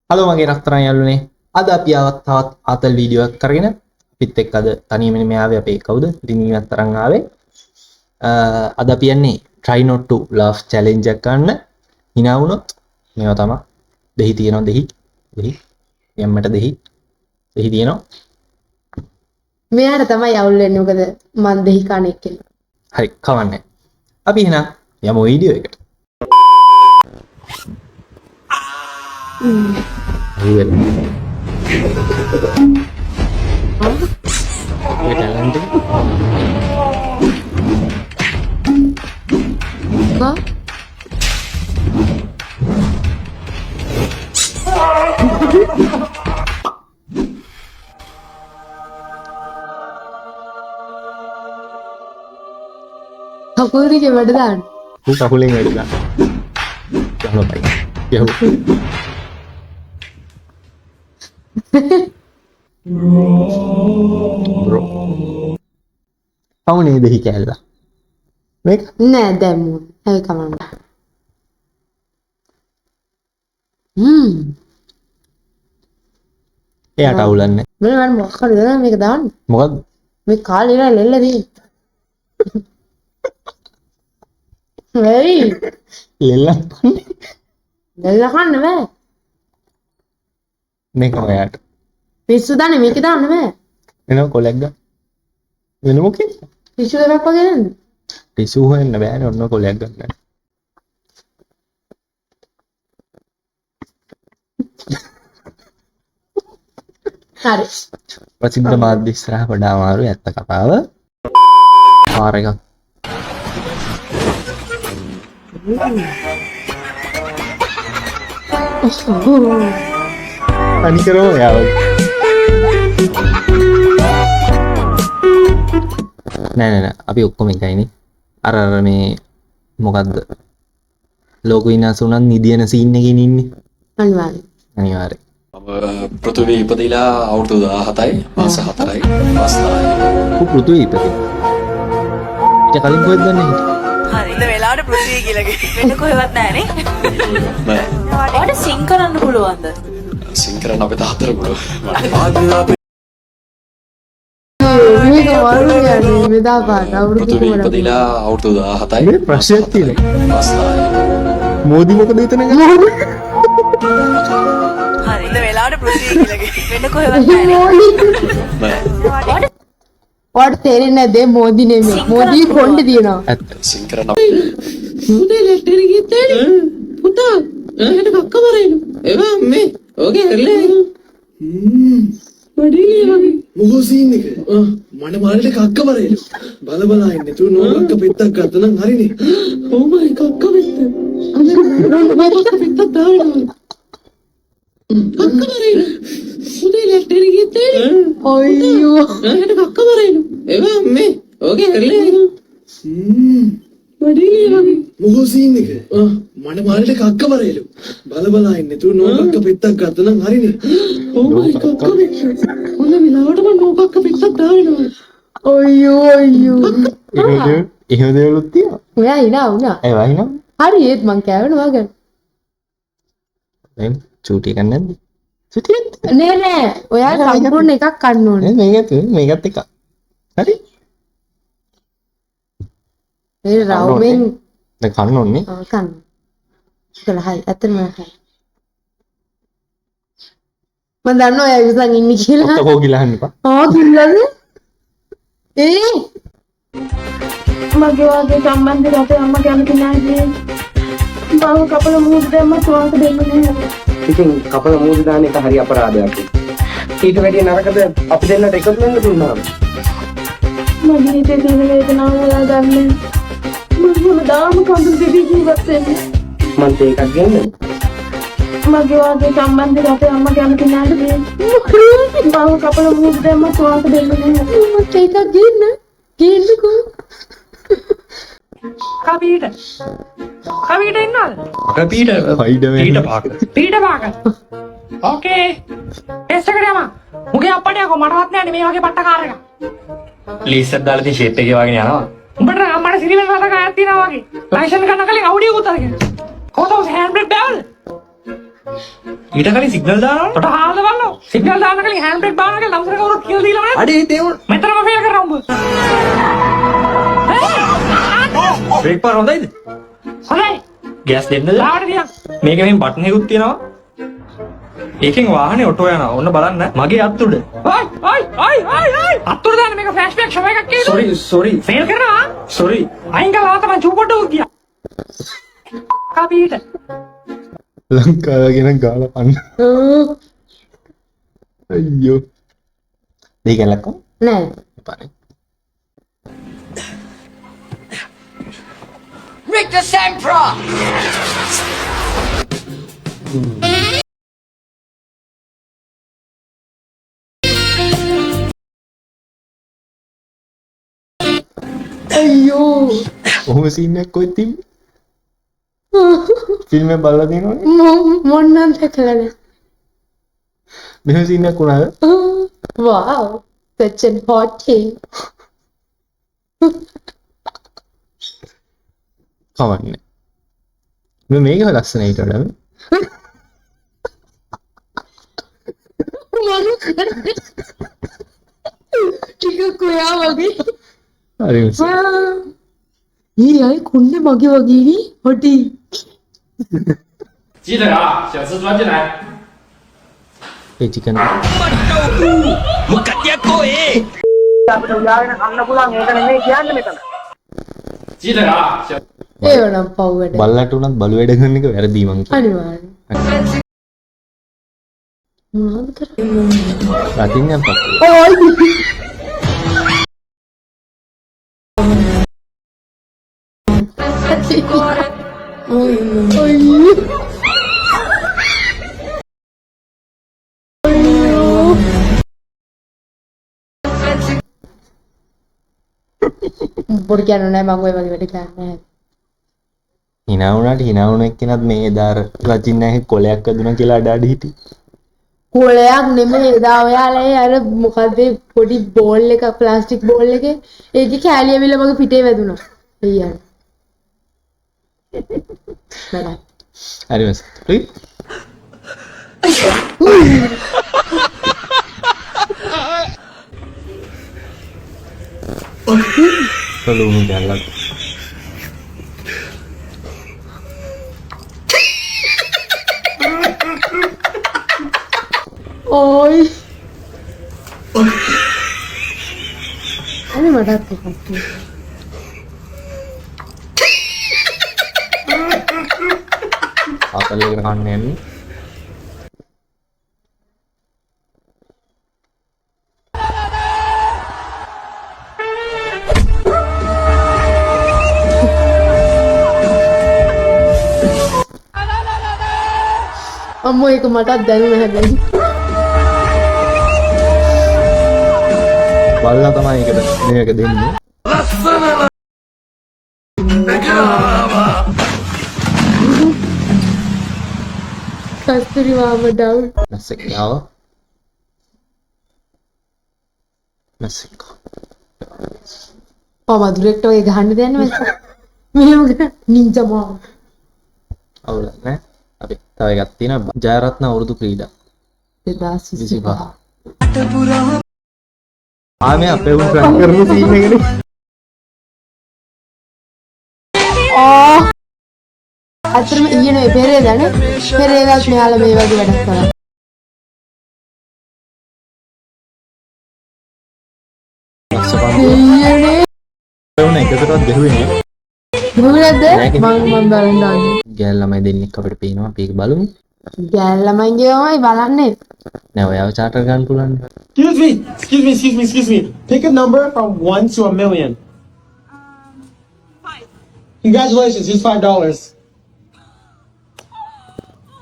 Hello මගේ රත්තරන් යාළුවනේ. අද අපි ආවත් තවත් ආතල් වීඩියෝ එකක් කරගෙන අපිත් එක්ක අද තනියම නෙමෙයි ආවේ අපේ කවුද? ඉතින් ඊවත් තරම් ආවේ. අද අපි යන්නේ try not to laugh challenge එකක් ගන්න. hina වුණොත් මේවා තමයි. දෙහි තියෙනවා දෙහි. යම්මට දෙහි තියෙනවා. මෙයාට තමයි අවුල් වෙන්නේ මොකද මන් දෙහි කණෙක් කියලා. හරි කවන්නේ. අපි එහෙනම් යමු වීඩියෝ එකට. Real. Talent. Kok? Aku ni coba dah. Aku kahuling ada dah. Jangan lupa. Ya. Bro. Kamu nih dehi kella. Mek? Nah, demo. Ayo kamu. එයාට අවුලක් නැහැ. මම මොකක් හරි දාන්න මේක දාන්න. මොකද්ද? මේ කාලේ ඉවර ලෙල්ල දී. වෙයි. ලෙල්ලක් කන්නේ. ලෙල්ල කන්න බෑ. මේක ඔයාට. පිස්සු දාන්නේ මේක දාන්න බෑ. වෙන කොලයක් ගන්න. වෙන මොකෙද? ටිෂු එකක් වගේ නේද? ටිෂු හොයන්න බෑනේ ඔන්න කොලයක් ගන්න. හරි. ප්‍රසිද්ධ මාධ්‍ය ඉස්සරහ වඩා අමාරු ඇත්ත කතාව. පාර එකක්. අනිකරෝ යාව. නෑ අපි ඔක්කොම එකයිනේ. අර මේ මොකද්ද? ලෝක විනාශ වුණත් නිදියන සීන් එකකින් ඉන්නේ. අනිවාර්යෙන්. පෘථිවි ඉපදිලා අවුරුදු 17යි මාස 4යි මාස 10යි. පෘථිවි ඉපදිලා. ඊට කලින් කොහෙද ගන්නේ? හරි. ඉත වෙලාවට පෘථිවි කියලා වෙන කොහෙවත් නැහැ නේ. නෑ. ඔයාට සිං කරන්න පුළුවන්ද? සිං කරන්න අපේ තාත්තට පුළුවන්. මේක වරුනේ මේ දාපාට අවුරුදු පෘථිවි ඉපදිලා අවුරුදු 17යි මේ ප්‍රශ්නයක් තියෙනවා. මාස 10යි. මෝදි මොකද හිතන ගන්නේ? හරි. ඉත වෙලාවට පෘථිවි කියලා වෙන කොහෙවත් නැහැ නේ. නෑ. ඔයාට තේරෙන්නේ නැද්ද මෝදි නෙමෙයි. මෝදි කොණ්ඩේ තියෙනවා. ඇත්ත. සිං කරන්න උදේ ලෙටර් ගිහින් පුතා එහෙට කක්ක මරේනු එවා අම්මේ ඕකේ කරලා වඩේ වගේ මොකෝ සීන් එක මඩ මාළට කක්ක මරේලු බල බලා ඉන්නේ තු නෝකක්ක පෙත්තක් ගත්ත නම් හරිනේ ඕ මයි කක්ක වෙත්ත අද කක්ක පෙත්තක් දානවා කක්ක මරේනු උදේ ලෙටර් ගිහින් අයියෝ එහෙට කක්ක මරේනු එවා අම්මේ ඕකේ කරලා වඩේ වගේ මොකෝ සීන් එක මඩ මාළට කක්ක මරේලු බල බලා ඉන්නේ තු නෝකක්ක පෙත්තක් ගත්ත නම් හරිනේ ඕ මයි කක්ක වෙත්ත ඔන්න වෙලාවට මම නෝකක්ක පෙත්තක් දානවා අයියෝ එහෙම දේවලුත් තියෙනවා. මෙයා ඉනා වුණා. ඒ වහිනම් හරි ඒත් මං කෑවෙනවා ගන්න. දැන් චූටි එකක් නැද්ද? චූටි එකක් නෑ ඔයා සම්පූර්ණ එකක් කන්න ඕනේ. මේකත් එක. හරි. ඒ රවුමෙන් දැන් කන්න ඕනේ. කන්න. ඒකලා හරි ඇත්තටම හරි. මම දන්නවා ඔයා ඉස්සන් ඉන්නේ කියලා. ඔක්කො ගිලහන්න එපා. කිල්ලද? මගේ වගේ සම්බන්ධ රටේ අම්මා කැමති නැහැ. මම කපල මුහුද දැම්ම සුවාස දෙන්නේ නැහැ. ඉතින් කපල මූද දාන එක හරි අපරාධයක්. ඊට වැඩිය නරකද අපි දෙන්නට එකතු වෙන්න දුන්නාම. මගේ හිතේ තියෙන වේදනාව ඔයා දන්නේ. මම දාම කඳුළු දෙවි ජීවත් වෙන්නේ. මන්ට ඒකක් ගෙන්නද? මගේ වගේ සම්බන්ධ රටේ අම්මා කැමති නැහැ. මම කපල මුහුද දැම්ම සුවාස දෙන්නේ නැහැ. මට එකක් ගේන්නකෝ. කපීට ඉන්නවද අපේ හයිඩ වෙන්න. පීඩ පාක ඕකේ ටෙස්ට් එකට යමු මුගේ අප්පට යකෝ මටවත් නෑනේ මේ වගේ පට්ටකාර එක ලීසර් දාලා තියෙන ෂේප් එකේ වගේ යනවා. උඹට අම්මට සිරිවෙන් රටක ආයක් තියෙනවා වගේ ලයිසන් ගන්න කලින් අවුඩියකුත් අරගෙන කොහොමද හෑන්ඩ් බ්‍රේක් බෑවද ඊට කලින් සිග්නල් දානවා. තොට හාල්ද බලන්න. සිග්නල් දාන්න කලින් හෑන්ඩ් බ්‍රේක් දාන්න කියලා ලම්සර කවුරුත් කියලා දීලා නැහැ. අඩේ තේවුන මෙතනම ෆේල් කරා උඹ. බ්‍රේක් පාර හොඳයිද? හොඳයි. ගෑස් දෙන්නද? ලාවට ගියා. මේකේ මෙන් බටන් එකකුත් තියෙනවා. ඒකෙන් වාහනේ ඔටෝ යනවා. ඔන්න බලන්න. මගේ අත් උඩ. අත් උඩ දාන්න මේක ෆ්ලෑෂ් බෑක් ෂෝ එකක් කියනවා. සොරි ෆේල් කරනවා. සොරි අයින් කළා තමයි චූපොඩ්ඩෝ ගියා. කාපීට. ලංකාව ගැන ගාලා පන්න. අයියෝ. දෙක ලක්කෝ. නෑ. එපානේ. Victor Sempra! අයියෝ. ඔහොම සීන් එකක් කොහෙද තිබ්බේ? ෆිල්ම් එක බලලා තියෙනවනේ. මොන්නම් දැකලා නෑ. මෙහෙම සීන් එකක් උනාද? Wow, such a hot thing. කවන්නේ. මේක ලස්සන ඊට වඩා. ටික කොයා වගේ. හරි. ඊ අය කුන්නේ මගේ වගේ නේ හොටි. 记得啊，小吃端进来。 ඒ චිකන්记得啊，小 ඒව නම් පව්වට. බල්ලට උනත් බලු වැඩ කරන එක වැරදි මං කියනවා. අනිවාර්යෙන්. මොනවද කරන්නේ? රතින් යම් පක්ක. ඔය්. බොරු කියන්න නෑ මම ඔය වගේ වැඩ කරන්නේ නෑ. hina වුණාට hina වුණ එක්කෙනත් මේ එදා රචින් නැහැ කොලයක් අදුනා කියලා අඩ හිටි. කොලයක් නෙමෙයි එදා ඔයාලා අර මොකද්ද පොඩි බෝල් එක ප්ලාස්ටික් බෝල් එකේ ඒකේ කෑලි ඇවිල්ලා මගේ පිටේ වැදුනා. අයියා. නෑ. හරි මස්. ටුයි. Tolong jalan. Oi. Ini mana tuh? Apa lagi kanen? අම්මෝ ඒක මටත් දැනුණ හැබැයි. බලලා තමයි මේක දෙන්නේ. කස්තුරි මාම ඩවුන්. නැසෙක් යාව. නැසෙක්. මදුරෙක්ට ඔය ගහන්න දෙන්නේ නැද්ද? මෙහෙම නින්ජා මාම. අවුල නෑ. අපි තව එකක් තියෙනවා ජයරත්න අවුරුදු ක්‍රීඩා 2025. ආමේ අපේ උන් ට්‍රැක් කරන සීන් එකනේ. අතරම ඊයේ නේ පෙරේදානේ. පෙරේදාත් මෙයාලා මේ වගේ වැඩක් කරා. ඊයේනේ උන් එකතරත් ගැහුවේ නේ. මොකද මම බලන්න ආන්නේ. ගෑල් ළමයි දෙන්නෙක් අපිට පේනවා අපි ඒක බලමු. ගෑල් ළමයින්ගේමයි බලන්නේ. නෑ ඔයාව චාටර් ගන්න පුළුවන්. Excuse me. Pick a number from 1 to a million. 5. Congratulations, here's $5. Oh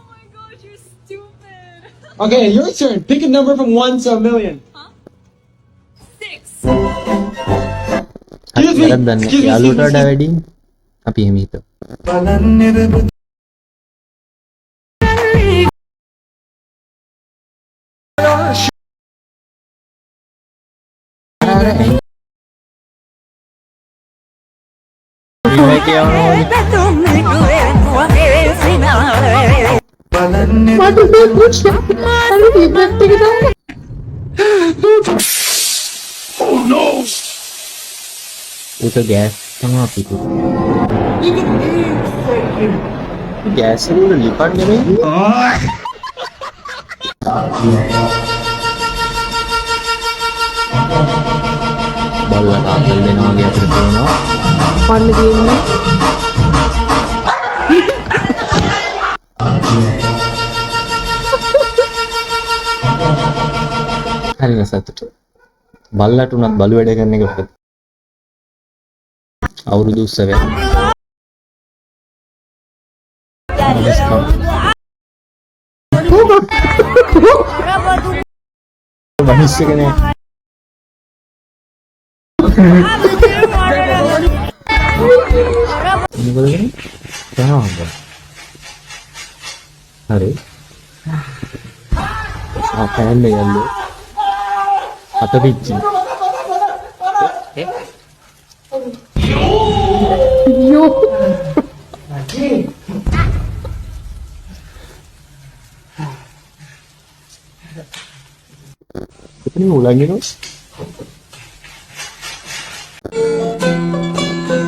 my god, you're stupid. Okay, your turn. Pick a number from 1 to a million. 6. වැරද්දක් නෑ. යාළුවට වඩා වැඩි. අපි එහෙම හිතුවා. මට ඉෆෙක්ට් එක දාන්න. ඒක ගෑස් තමයි අපිට. ගෑස් වල ලිපන් නෙමෙයි. බල්ලා තාත්තල් දෙනවා වගේ අපිට තේරෙනවා. වන්න තියෙන්නේ. හරිම සතුටු. බල්ලට උනත් බලු වැඩ කරන එක හොඳ. අවුරුදු 9. මනුස්සකනේ. මොකද කරන්නේ? හරි. පෑන් එක යන්නේ. අත පිච්චි. යෝ. ini ulangin dong.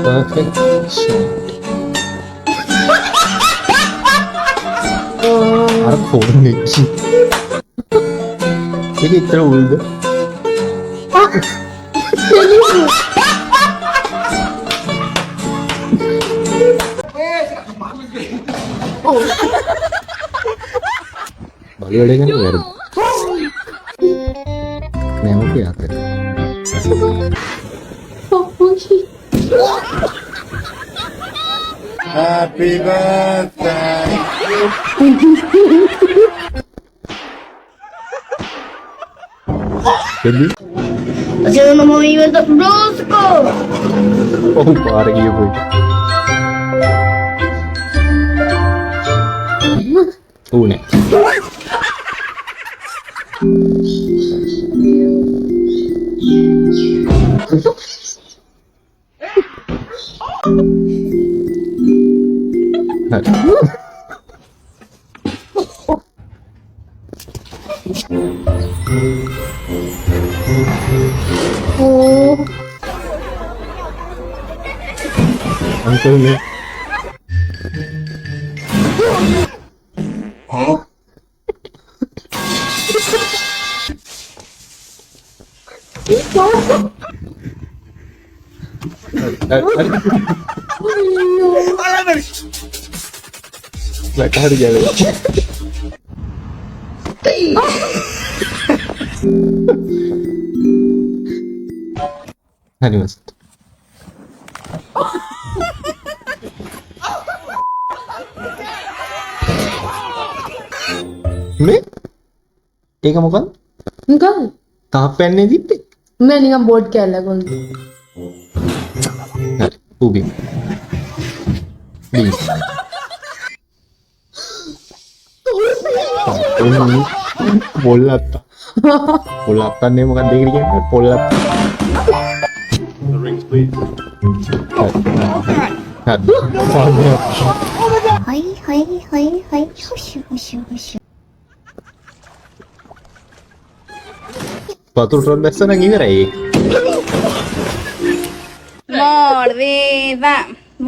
Perfect shot. Aku nih. Ini terlalu. Balik ada kan verb. Nemo क्या आता है? Happy birthday. Jadi? Jangan mau event brosco. Oh, parah gitu boy. Nih. Oh. Uncle nih. Belakang jalan. Hadi mas. මේ ඒක මොකක්ද? නිකන් තාප්පයන්නේ දිත්තේ. මම නිකන් බෝඩ් කැල්ලක් වගේ. හරි. උබි. බී. පොල්ලත්තා. පොල්ලත්තන්නේ මොකක්ද ඒකට කියන්නේ? පොල්ලත්තා.はいはいはいはい。ほしゅほしゅほしゅ。 වතුරට බැස්ස නම් ඉවරයි ඒක. Mordida.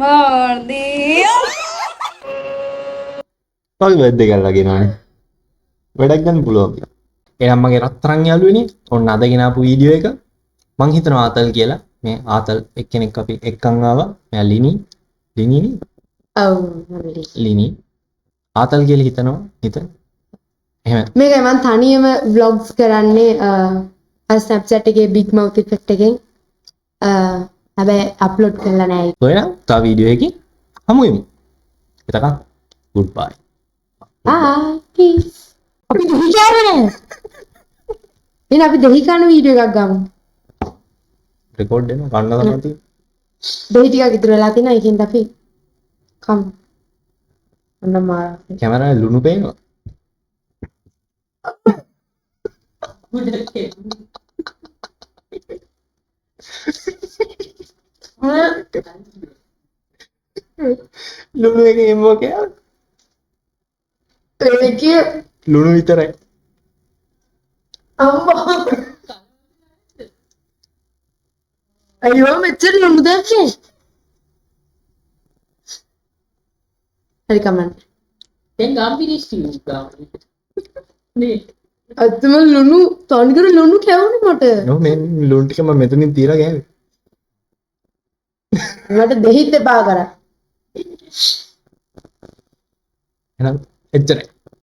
Mordida. වගේ බර්ත්ඩේ කරලා ගෙනානේ. වැඩක් ගන්න පුළුවන්. එහෙනම් මගේ රත්තරන් යාළුවනේ ඔන්න අද ගෙනාපු වීඩියෝ එක මං හිතනවා ආතල් කියලා. මේ ආතල් එක්කෙනෙක් අපි එක්කන් ආවා. මෙයා ලිනි ඔව් ලිනි ආතල් කියලා හිතනවා හිතන. එහෙම මේක මම තනියම vlogs කරන්නේ අර Snapchat එකේ big mouth effect එකෙන් හැබැයි අප්ලෝඩ් කරලා නැහැ. ඔයනම් තව වීඩියෝ එකකින් හමු වෙමු. එතකන් goodbye. Bye. Peace. අපි දෙහි කරන්නේ. එහෙනම් අපි දෙහි කරන වීඩියෝ එකක් ගමු. රෙකෝඩ් වෙනවා කන්න තමයි තියෙන්නේ. දෙහි ටිකක් ඉතුරු වෙලා තියෙනවා. ඒකෙන් අපි කමු. අන්න මාරා. කැමරාවේ ලුණු පේනවා. ලුණු එකේ මොකද? ඒකේ ලුණු විතරයි. අම්මා අයියෝ මෙච්චර ලුණු දැක්කේ. හරි කමන්න. දැන් ගම්පිරිස් තියෙනවා නේ අත්තම ලුණු තනිකර ලුණු කැවුනේ මට. නෝ මේ ලුණු ටික මම මෙතනින් තියලා ගෑවේ. මට දෙහිත් එපා කරා. එහෙනම් එච්චරයි.